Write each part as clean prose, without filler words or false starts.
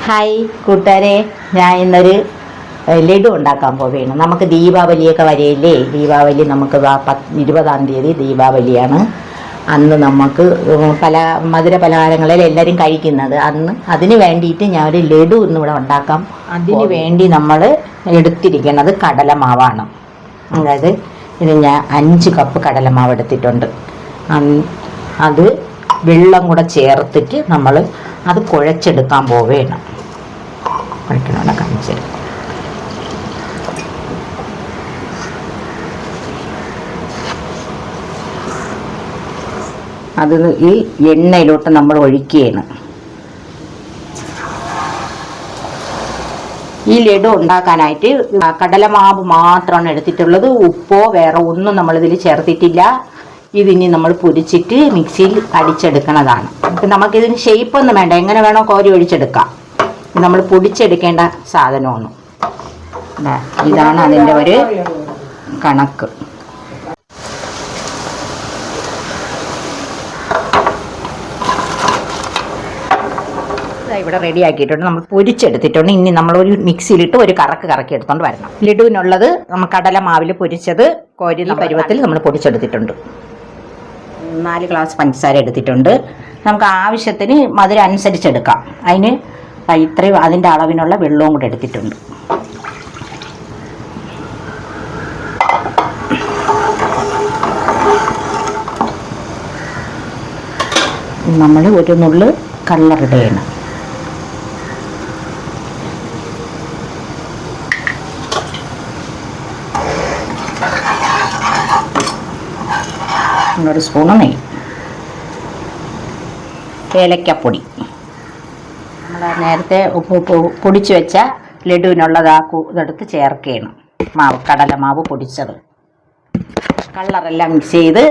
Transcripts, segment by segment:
Hi കൂട്ടുകാരെ, ഞാൻ ഇന്നൊരു ലഡു ഉണ്ടാക്കാൻ പോവുകയാണ്. നമുക്ക് ദീപാവലിയൊക്കെ വരെയില്ലേ. ദീപാവലി നമുക്ക് 20-ാം തീയതി ദീപാവലിയാണ്. അന്ന് നമുക്ക് പല മധുര പലഹാരങ്ങളിൽ എല്ലാവരും കഴിക്കുന്നത്. അതിന് വേണ്ടിയിട്ട് ഞാനൊരു ലഡു ഇന്നിവിടെ ഉണ്ടാക്കാം. അതിന് വേണ്ടി നമ്മൾ എടുത്തിരിക്കുന്നത് കടലമാവാണ്. അതായത് ഇത് ഞാൻ 5 കപ്പ് കടലമാവ് എടുത്തിട്ടുണ്ട്. അത് വെള്ളം കൂടെ ചേർത്തിട്ട് നമ്മൾ അത് കുഴച്ചെടുക്കാൻ പോവുകയാണ്. കുഴക്കണോടെ കാണിച്ചു തരും. അത് ഈ എണ്ണയിലോട്ട് നമ്മൾ ഒഴിക്കുകയാണ്. ഈ ലഡു ഉണ്ടാക്കാനായിട്ട് കടലമാവ് മാത്രമാണ് എടുത്തിട്ടുള്ളത്. ഉപ്പോ വേറെ ഒന്നും നമ്മളിതിൽ ചേർത്തിട്ടില്ല. ഇതിനി നമ്മൾ പൊരിച്ചിട്ട് മിക്സിയിൽ അടിച്ചെടുക്കുന്നതാണ്. ഇപ്പം നമുക്കിതിന് ഷേപ്പൊന്നും വേണ്ട, എങ്ങനെ വേണോ കോരി ഒഴിച്ചെടുക്കാം. നമ്മൾ പൊടിച്ചെടുക്കേണ്ട സാധനമാണ്. ഇതാണ് അതിൻ്റെ ഒരു കണക്ക്. ഇവിടെ റെഡി ആക്കിയിട്ടുണ്ട്. നമ്മൾ പൊരിച്ചെടുത്തിട്ടുണ്ട്. ഇനി നമ്മളൊരു മിക്സിയിലിട്ട് ഒരു കറക്കി എടുത്തോണ്ട് വരണം. ലഡുവിനുള്ളത് നമ്മൾ കടലമാവിൽ പൊരിച്ചത് കോരി പരുവത്തിൽ നമ്മൾ പൊടിച്ചെടുത്തിട്ടുണ്ട്. 4 ഗ്ലാസ് പഞ്ചസാര എടുത്തിട്ടുണ്ട്. നമുക്ക് ആവശ്യത്തിന് മധുരം അനുസരിച്ചെടുക്കാം. അതിന് ഇത്രയും അതിൻ്റെ അളവിനുള്ള വെള്ളവും കൂടെ എടുത്തിട്ടുണ്ട്. നമ്മൾ ഒരു നുള്ള് കളറിടണം. ഒരു സ്പൂണ് നെയ്യ്, ഏലക്കപ്പൊടി, നമ്മൾ നേരത്തെ പൊടിച്ചു വെച്ച ലഡുവിനുള്ളത് ഇതെടുത്ത് ചേർക്കുകയാണ്. കടലമാവ് പൊടിച്ചത്, കളറെല്ലാം മിക്സ് ചെയ്ത്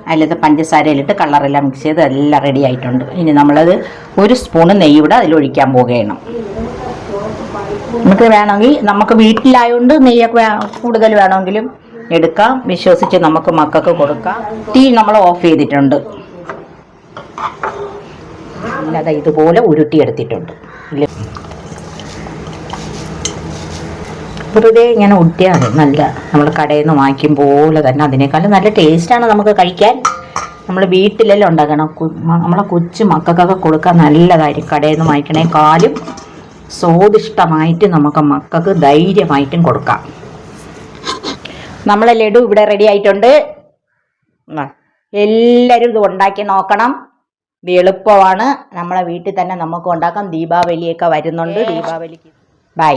അതിലത് പഞ്ചസാരയിലിട്ട് കളറെല്ലാം മിക്സ് ചെയ്ത് എല്ലാം റെഡി ആയിട്ടുണ്ട്. ഇനി നമ്മളത് ഒരു സ്പൂണ് നെയ്യ് ഇവിടെ അതിലൊഴിക്കാൻ പോവുകയാണ്. നമുക്ക് വേണമെങ്കിൽ, നമുക്ക് വീട്ടിലായതുകൊണ്ട് നെയ്യൊക്കെ കൂടുതൽ വേണമെങ്കിലും എടുക്കാം. വിശ്വസിച്ച് നമുക്ക് മക്കൾക്ക് കൊടുക്കാം. തീ നമ്മൾ ഓഫ് ചെയ്തിട്ടുണ്ട്. അല്ലാതെ ഇതുപോലെ ഉരുട്ടിയെടുത്തിട്ടുണ്ട്. വെറുതെ ഇങ്ങനെ ഉരുട്ടിയാണ് നല്ല, നമ്മൾ കടയിൽ നിന്ന് വാങ്ങിക്കും പോലെ തന്നെ അതിനേക്കാളും നല്ല ടേസ്റ്റാണ് നമുക്ക് കഴിക്കാൻ. നമ്മൾ വീട്ടിലെല്ലാം ഉണ്ടാക്കണം. നമ്മളെ കൊച്ചു മക്കൾക്കൊക്കെ കൊടുക്കാൻ നല്ലതായിരിക്കും. കടയിൽ നിന്ന് വാങ്ങിക്കണേക്കാളും സ്വാദിഷ്ടമായിട്ട് നമുക്ക് മക്കൾക്ക് ധൈര്യമായിട്ടും കൊടുക്കാം. നമ്മളെ ലഡു ഇവിടെ റെഡി ആയിട്ടുണ്ട്. എല്ലാവരും ഇത് ഉണ്ടാക്കി നോക്കണം. ഇത് എളുപ്പമാണ്. നമ്മളെ വീട്ടിൽ തന്നെ നമുക്ക് ഉണ്ടാക്കാം. ദീപാവലിയൊക്കെ വരുന്നുണ്ട്. ദീപാവലിക്ക് ബൈ.